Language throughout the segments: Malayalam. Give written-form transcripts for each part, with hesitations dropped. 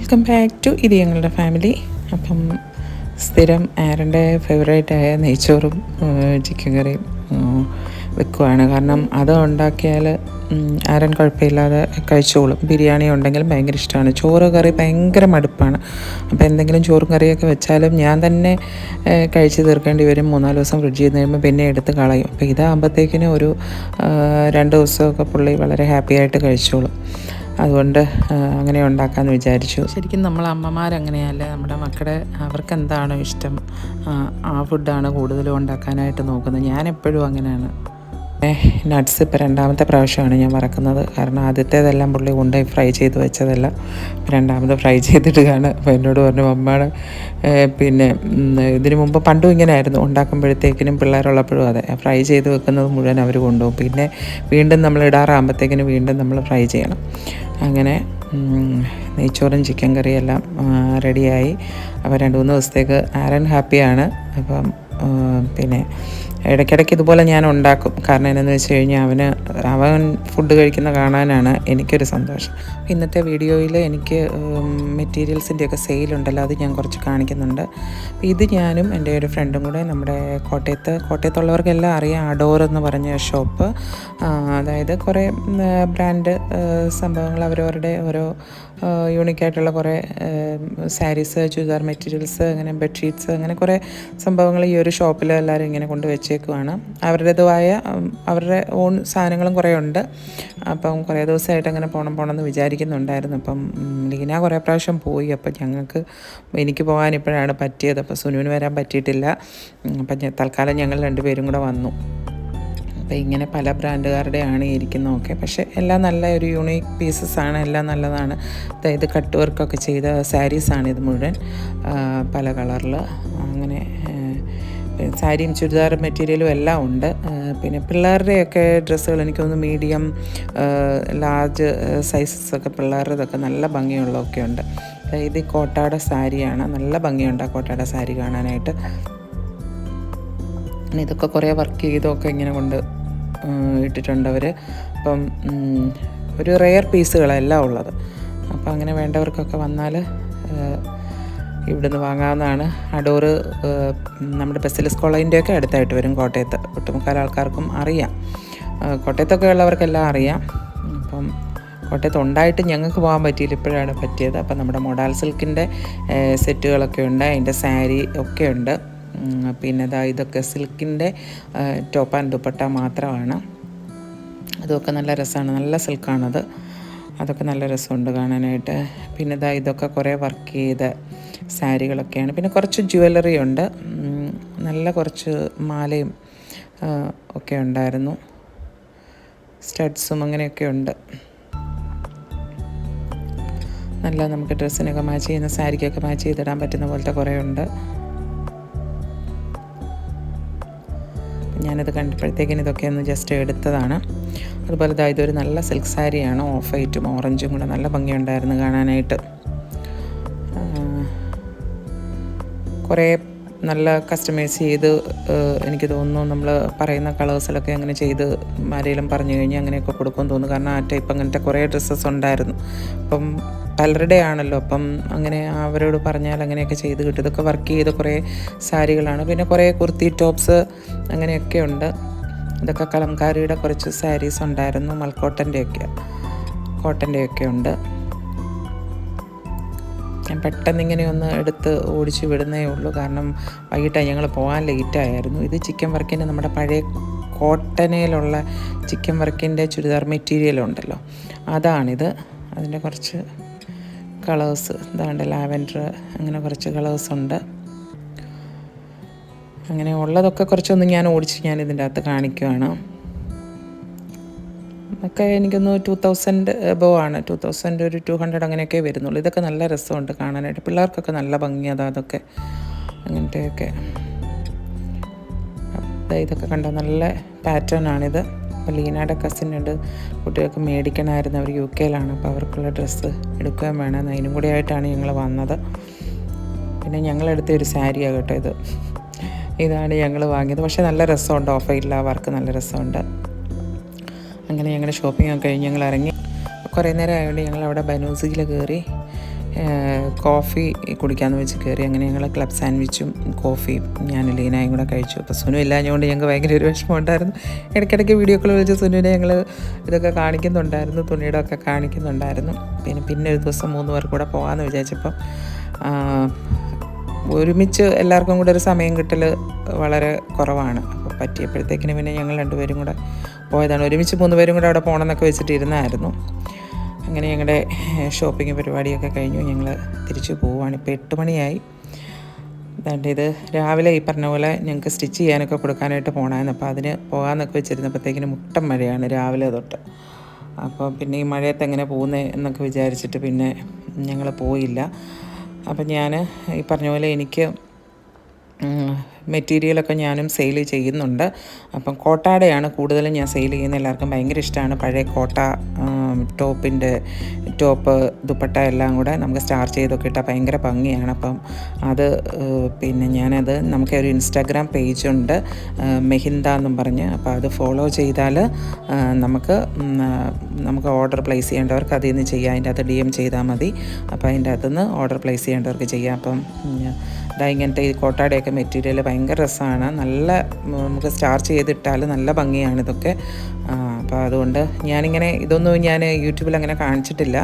വെൽക്കം ബാക്ക് ടു ഇത് ഞങ്ങളുടെ ഫാമിലി. അപ്പം സ്ഥിരം ആരൻ്റെ ഫേവറേറ്റായ നെയ്ച്ചോറും ചിക്കൻ കറിയും വെക്കുവാണ്. കാരണം അത് ഉണ്ടാക്കിയാൽ ആരൻ കുഴപ്പമില്ലാതെ കഴിച്ചോളും. ബിരിയാണി ഉണ്ടെങ്കിലും ഭയങ്കര ഇഷ്ടമാണ്. ചോറ് കറി ഭയങ്കര മടുപ്പാണ്. അപ്പോൾ എന്തെങ്കിലും ചോറും കറിയൊക്കെ വെച്ചാലും ഞാൻ തന്നെ കഴിച്ച് തീർക്കേണ്ടി വരും. 3-4 ദിവസം ഫ്രിഡ്ജിൽ നിന്ന് കഴിയുമ്പോൾ പിന്നെ എടുത്ത് കളയും. അപ്പോൾ ഇതാകുമ്പോഴത്തേക്കിനും ഒരു 2 ദിവസമൊക്കെ പുള്ളി വളരെ ഹാപ്പി ആയിട്ട് കഴിച്ചോളും. അതുകൊണ്ട് അങ്ങനെ ഉണ്ടാക്കാമെന്ന് വിചാരിച്ചു. ശരിക്കും നമ്മൾ അമ്മമാരങ്ങനെയല്ലേ, നമ്മുടെ മക്കളുടെ അവർക്ക് എന്താണോ ഇഷ്ടം ആ ഫുഡാണ് കൂടുതലും ഉണ്ടാക്കാനായിട്ട് നോക്കുന്നത്. ഞാനെപ്പോഴും അങ്ങനെയാണ്. നട്ട്സ് ഇപ്പോൾ 2ാമത്തെ പ്രാവശ്യമാണ് ഞാൻ വറക്കുന്നത്. കാരണം ആദ്യത്തേതെല്ലാം പുള്ളി കൊണ്ടുപോയി ഫ്രൈ ചെയ്ത് വെച്ചതെല്ലാം 2ാമത് ഫ്രൈ ചെയ്തിടുകയാണ്. അപ്പോൾ എന്നോട് പറഞ്ഞു, അമ്മയുടെ പിന്നെ ഇതിനു മുമ്പ് പണ്ടും ഇങ്ങനെ ആയിരുന്നു, ഉണ്ടാക്കുമ്പോഴത്തേക്കിനും പിള്ളേരുള്ളപ്പോഴും അതെ, ഫ്രൈ ചെയ്ത് വെക്കുന്നത് മുഴുവൻ അവർ കൊണ്ടുപോകും. പിന്നെ വീണ്ടും നമ്മൾ ഇടാറാകുമ്പോഴത്തേക്കിനും വീണ്ടും നമ്മൾ ഫ്രൈ ചെയ്യണം. അങ്ങനെ നെയ്ച്ചോറും ചിക്കൻ കറിയും എല്ലാം റെഡിയായി. അപ്പോൾ 2-3 ദിവസത്തേക്ക് ആരൻ ഹാപ്പിയാണ്. അപ്പം പിന്നെ ഇടയ്ക്കിടയ്ക്ക് ഇതുപോലെ ഞാൻ ഉണ്ടാക്കും. കാരണം എന്താണെന്ന് വെച്ച് കഴിഞ്ഞാൽ അവൻ ഫുഡ് കഴിക്കുന്ന കാണാനാണ് എനിക്കൊരു സന്തോഷം. ഇന്നത്തെ വീഡിയോയിൽ എനിക്ക് മെറ്റീരിയൽസിൻ്റെയൊക്കെ സെയിലുണ്ടല്ലോ, അത് ഞാൻ കുറച്ച് കാണിക്കുന്നുണ്ട്. ഇത് ഞാനും എൻ്റെ ഒരു ഫ്രണ്ടും കൂടെ നമ്മുടെ കോട്ടയത്തുള്ളവർക്കെല്ലാം അറിയാം, അഡോർ എന്ന് പറഞ്ഞ ഷോപ്പ്. അതായത് കുറേ ബ്രാൻഡ് സംഭവങ്ങൾ, അവരവരുടെ ഓരോ യൂണിക്കായിട്ടുള്ള കുറേ സാരീസ്, ചുരിദാർ മെറ്റീരിയൽസ്, അങ്ങനെ ബെഡ്ഷീറ്റ്സ്, അങ്ങനെ കുറേ സംഭവങ്ങൾ ഈ ഒരു ഷോപ്പിൽ എല്ലാവരും ഇങ്ങനെ കൊണ്ട് വെച്ചേക്കുവാണ്. അവരുടെ ഓൺ സാധനങ്ങളും കുറേ ഉണ്ട്. അപ്പം കുറേ ദിവസമായിട്ട് അങ്ങനെ പോകണമെന്ന് വിചാരിക്കുന്നുണ്ടായിരുന്നു. അപ്പം ലീന കുറേ പ്രാവശ്യം പോയി. അപ്പം എനിക്ക് പോകാൻ ഇപ്പോഴാണ് പറ്റിയത്. അപ്പോൾ സുനുവിന് വരാൻ പറ്റിയിട്ടില്ല. അപ്പം തൽക്കാലം ഞങ്ങൾ 2 പേരും കൂടെ വന്നു. അപ്പോൾ ഇങ്ങനെ പല ബ്രാൻഡുകാരുടെയാണ് ഇരിക്കുന്നതൊക്കെ. പക്ഷേ എല്ലാം നല്ല ഒരു യൂണീക്ക് പീസസ്സാണ്, എല്ലാം നല്ലതാണ്. അതായത് കട്ട് വർക്കൊക്കെ ചെയ്ത സാരീസാണ് ഇത് മുഴുവൻ, പല കളറിൽ. അങ്ങനെ സാരിയും ചുരിദാർ മെറ്റീരിയലും എല്ലാം ഉണ്ട്. പിന്നെ പിള്ളേരുടെയൊക്കെ ഡ്രസ്സുകൾ എനിക്ക് തോന്നുന്നു മീഡിയം, ലാർജ് സൈസസൊക്കെ പിള്ളേരുടെതൊക്കെ നല്ല ഭംഗിയുള്ളതൊക്കെ ഉണ്ട്. ഇത് കോട്ടാടെ സാരിയാണ്, നല്ല ഭംഗിയുണ്ട് ആ കോട്ടാടെ സാരി കാണാനായിട്ട്. ഇതൊക്കെ കുറേ വർക്ക് ചെയ്തൊക്കെ ഇങ്ങനെ കൊണ്ട് ഇട്ടിട്ടുണ്ട് അവർ. അപ്പം ഒരു റെയർ പീസുകളെല്ലാം ഉള്ളത്. അപ്പോൾ അങ്ങനെ വേണ്ടവർക്കൊക്കെ വന്നാൽ ഇവിടുന്ന് വാങ്ങാവുന്നതാണ്. അടൂറ് നമ്മുടെ ബസിലിസ് കോളേജിൻ്റെയൊക്കെ അടുത്തായിട്ട് വരും. കോട്ടയത്ത് ഒട്ടുമുക്കാൽ ആൾക്കാർക്കും അറിയാം, കോട്ടയത്തൊക്കെ ഉള്ളവർക്കെല്ലാം അറിയാം. അപ്പം കോട്ടയത്ത് ഉണ്ടായിട്ട് ഞങ്ങൾക്ക് പോകാൻ പറ്റിയില്ല, ഇപ്പോഴാണ് പറ്റിയത്. അപ്പം നമ്മുടെ മൊഡാൽ സിൽക്കിൻ്റെ സെറ്റുകളൊക്കെ ഉണ്ട്, അതിൻ്റെ സാരി ഒക്കെ ഉണ്ട്. പിന്നെ ഇതൊക്കെ സിൽക്കിൻ്റെ ടോപ്പ് ആൻഡ് ദുപ്പട്ട മാത്രമാണ്. അതൊക്കെ നല്ല രസമാണ്, നല്ല സിൽക്കാണത്. അതൊക്കെ നല്ല രസമുണ്ട് കാണാനായിട്ട്. പിന്നെ ഇതൊക്കെ കുറേ വർക്ക് ചെയ്ത സാരികളൊക്കെയാണ്. പിന്നെ കുറച്ച് ജ്വല്ലറി ഉണ്ട്, നല്ല കുറച്ച് മാലയും ഒക്കെ ഉണ്ടായിരുന്നു, സ്റ്റഡ്സും അങ്ങനെയൊക്കെ ഉണ്ട്. നല്ല നമുക്ക് ഡ്രസ്സിനൊക്കെ മാച്ച് ചെയ്യുന്ന, സാരിക്കൊക്കെ മാച്ച് ചെയ്തിടാൻ പറ്റുന്ന പോലത്തെ കുറേ ഉണ്ട്. ഞാനത് കണ്ടപ്പോഴത്തേക്കിന് ഇതൊക്കെ ഒന്ന് ജസ്റ്റ് എടുത്തതാണ്. അതുപോലെ ഇതൊരു നല്ല സിൽക്ക് സാരിയാണ്, ഓഫ് വൈറ്റും ഓറഞ്ചും കൂടെ നല്ല ഭംഗിയുണ്ടായിരുന്നു കാണാനായിട്ട്. കുറേ നല്ല കസ്റ്റമൈസ് ചെയ്ത്, എനിക്ക് തോന്നുന്നു നമ്മൾ പറയുന്ന കളേഴ്സിലൊക്കെ അങ്ങനെ ചെയ്ത് ആരെങ്കിലും പറഞ്ഞു കഴിഞ്ഞാൽ അങ്ങനെയൊക്കെ കൊടുക്കുമെന്ന് തോന്നുന്നു. കാരണം ആ ടൈപ്പ് അങ്ങനത്തെ കുറേ ഡ്രസ്സസ് ഉണ്ടായിരുന്നു. അപ്പം പലരുടെ ആണല്ലോ, അപ്പം അങ്ങനെ അവരോട് പറഞ്ഞാൽ അങ്ങനെയൊക്കെ ചെയ്ത് കിട്ടും. ഇതൊക്കെ വർക്ക് ചെയ്ത് കുറേ സാരികളാണ്. പിന്നെ കുറേ കുർത്തി ടോപ്സ് അങ്ങനെയൊക്കെ ഉണ്ട്. ഇതൊക്കെ കലംകാരിയുടെ കുറച്ച് സാരീസ് ഉണ്ടായിരുന്നു, കോട്ടൻ്റെയൊക്കെ ഉണ്ട്. ഞാൻ പെട്ടെന്ന് ഇങ്ങനെ ഒന്ന് എടുത്ത് ഓടിച്ച് വിടുന്നേ ഉള്ളൂ, കാരണം വൈകിട്ടായി, ഞങ്ങൾ പോകാൻ ലേറ്റായിരുന്നു. ഇത് ചിക്കൻ വർക്കിൻ്റെ നമ്മുടെ പഴയ കോട്ടണിലുള്ള ചിക്കൻ വർക്കിൻ്റെ ചുരിദാർ മെറ്റീരിയലുണ്ടല്ലോ, അതാണിത്. അതിൻ്റെ കുറച്ച് കളേഴ്സ് ഇതാണ്ട്, ലാവൻഡർ, അങ്ങനെ കുറച്ച് കളേഴ്സുണ്ട്. അങ്ങനെ ഉള്ളതൊക്കെ കുറച്ചൊന്ന് ഞാൻ ഇതിൻ്റെ അകത്ത് കാണിക്കുകയാണ്. ഒക്കെ എനിക്കൊന്ന് 2000 എബോവ് ആണ്, 2000 ഒരു 200 അങ്ങനെയൊക്കെ വരുന്നുള്ളൂ. ഇതൊക്കെ നല്ല രസമുണ്ട് കാണാനായിട്ട്, പിള്ളേർക്കൊക്കെ നല്ല ഭംഗി അതൊക്കെ അങ്ങനത്തെയൊക്കെ. ഇതൊക്കെ കണ്ടോ, നല്ല പാറ്റേൺ ആണിത്. അപ്പോൾ ലീനയുടെ കസിനുണ്ട്, കുട്ടികൾക്ക് മേടിക്കണമായിരുന്നു, അവർ UK-യിലാണ്. അപ്പോൾ അവർക്കുള്ള ഡ്രസ്സ് എടുക്കുകയും വേണം, അതിനും കൂടി ആയിട്ടാണ് ഞങ്ങൾ വന്നത്. പിന്നെ ഞങ്ങളെടുത്ത ഒരു സാരിയാണ് കേട്ടോ ഇതാണ് ഞങ്ങൾ വാങ്ങിയത്. പക്ഷേ നല്ല രസമുണ്ട്, ഓഫ് വൈറ്റിൽ ആ വർക്ക് നല്ല രസമുണ്ട്. അങ്ങനെ ഞങ്ങളുടെ ഷോപ്പിംഗ് ഒക്കെ കഴിഞ്ഞ് ഞങ്ങൾ ഇറങ്ങി. കുറേ നേരം ആയതുകൊണ്ട് ഞങ്ങൾ അവിടെ ബനൂസിൽ കയറി കോഫി കുടിക്കാമെന്ന് വെച്ച് കയറി. അങ്ങനെ ഞങ്ങൾ ക്ലബ് സാൻഡ്വിച്ചും കോഫിയും ഞാൻ ലീനായും കൂടെ കഴിച്ചു. അപ്പോൾ സുനു ഇല്ലാഞ്ഞുകൊണ്ട് ഞങ്ങൾക്ക് ഭയങ്കര ഒരു വിഷമം ഉണ്ടായിരുന്നു. ഇടയ്ക്കിടയ്ക്ക് വീഡിയോ കോൾ വിളിച്ച് സുനുവിനെ ഞങ്ങൾ ഇതൊക്കെ കാണിക്കുന്നുണ്ടായിരുന്നു, തുണിയുടെ ഒക്കെ കാണിക്കുന്നുണ്ടായിരുന്നു. പിന്നെ ഒരു ദിവസം 3 പേർ കൂടെ പോകാമെന്ന് വിചാരിച്ചപ്പം ഒരുമിച്ച് എല്ലാവർക്കും കൂടെ ഒരു സമയം കിട്ടൽ വളരെ കുറവാണ്. അപ്പോൾ പറ്റിയപ്പോഴത്തേക്കിന് പിന്നെ ഞങ്ങൾ 2 പേരും കൂടെ പോയതാണ്. ഒരുമിച്ച് 3 പേരും കൂടെ അവിടെ പോകണമെന്നൊക്കെ വെച്ചിട്ടിരുന്നായിരുന്നു. അങ്ങനെ ഞങ്ങളുടെ ഷോപ്പിംഗ് പരിപാടിയൊക്കെ കഴിഞ്ഞു. ഞങ്ങൾ തിരിച്ചു പോവുകയാണ്. ഇപ്പോൾ 8 മണിയായി. ഇത് രാവിലെ ഈ പറഞ്ഞ പോലെ ഞങ്ങൾക്ക് സ്റ്റിച്ച് ചെയ്യാനൊക്കെ കൊടുക്കാനായിട്ട് പോകണമായിരുന്നു. അപ്പോൾ അതിന് പോകാമെന്നൊക്കെ വെച്ചിരുന്നപ്പോഴത്തേക്കിന് മുട്ടം മഴയാണ് രാവിലെ തൊട്ട്. അപ്പോൾ പിന്നെ ഈ മഴയത്ത് എങ്ങനെ പോകുന്നത് എന്നൊക്കെ വിചാരിച്ചിട്ട് പിന്നെ ഞങ്ങൾ പോയില്ല. അപ്പം ഞാൻ ഈ പറഞ്ഞ പോലെ എനിക്ക് മെറ്റീരിയലൊക്കെ ഞാനും സെയിൽ ചെയ്യുന്നുണ്ട്. അപ്പം കോട്ടാടെയാണ് കൂടുതലും ഞാൻ സെയിൽ ചെയ്യുന്നത്. എല്ലാവർക്കും ഭയങ്കര ഇഷ്ടമാണ്. പഴയ കോട്ട ടോപ്പ് ദുപ്പട്ട എല്ലാം കൂടെ നമുക്ക് സ്റ്റാർ ചെയ്തൊക്കെ ഇട്ടാൽ ഭയങ്കര ഭംഗിയാണ്. അപ്പം അത് പിന്നെ ഞാനത് നമുക്ക് ഒരു ഇൻസ്റ്റാഗ്രാം പേജുണ്ട്, മെഹിന്ദ എന്നും പറഞ്ഞ്. അപ്പോൾ അത് ഫോളോ ചെയ്താൽ നമുക്ക് ഓർഡർ പ്ലേസ് ചെയ്യേണ്ടവർക്ക് അതിൽ നിന്ന് ചെയ്യാം. അതിൻ്റെ അകത്ത് DM ചെയ്താൽ മതി. അപ്പോൾ അതിൻ്റെ അകത്തുനിന്ന് ഓർഡർ പ്ലേസ് ചെയ്യേണ്ടവർക്ക് ചെയ്യാം. അപ്പം ഇങ്ങനത്തെ ഈ കോട്ടാടെയൊക്കെ മെറ്റീരിയൽ ഭയങ്കര രസമാണ്. നല്ല നമുക്ക് സ്റ്റാർ ചെയ്തിട്ടാൽ നല്ല ഭംഗിയാണ് ഇതൊക്കെ. അപ്പോൾ അതുകൊണ്ട് ഇതൊന്നും ഞാൻ യൂട്യൂബിൽ അങ്ങനെ കാണിച്ചിട്ടില്ല.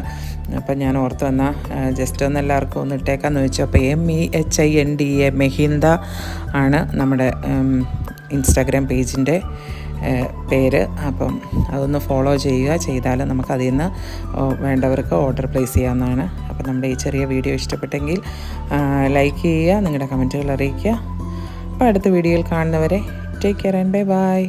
അപ്പം ഞാൻ ഓർത്ത് വന്നാൽ ജസ്റ്റ് ഒന്ന് എല്ലാവർക്കും ഒന്ന് ഇട്ടേക്കാമെന്ന് വെച്ചു. അപ്പോൾ MEHINDA മെഹിന്ദ ആണ് നമ്മുടെ ഇൻസ്റ്റാഗ്രാം പേജിൻ്റെ പേര്. അപ്പം അതൊന്ന് ഫോളോ ചെയ്താൽ നമുക്ക് അതിൽ നിന്ന് വേണ്ടവർക്ക് ഓർഡർ പ്ലേസ് ചെയ്യാവുന്നതാണ്. അപ്പം നമ്മുടെ ഈ ചെറിയ വീഡിയോ ഇഷ്ടപ്പെട്ടെങ്കിൽ ലൈക്ക് ചെയ്യുക, നിങ്ങളുടെ കമൻറ്റുകൾ അറിയിക്കുക. അപ്പോൾ അടുത്ത വീഡിയോയിൽ കാണുന്നവരെ ടേക്ക് കെയർ ആൻഡ് ബൈ.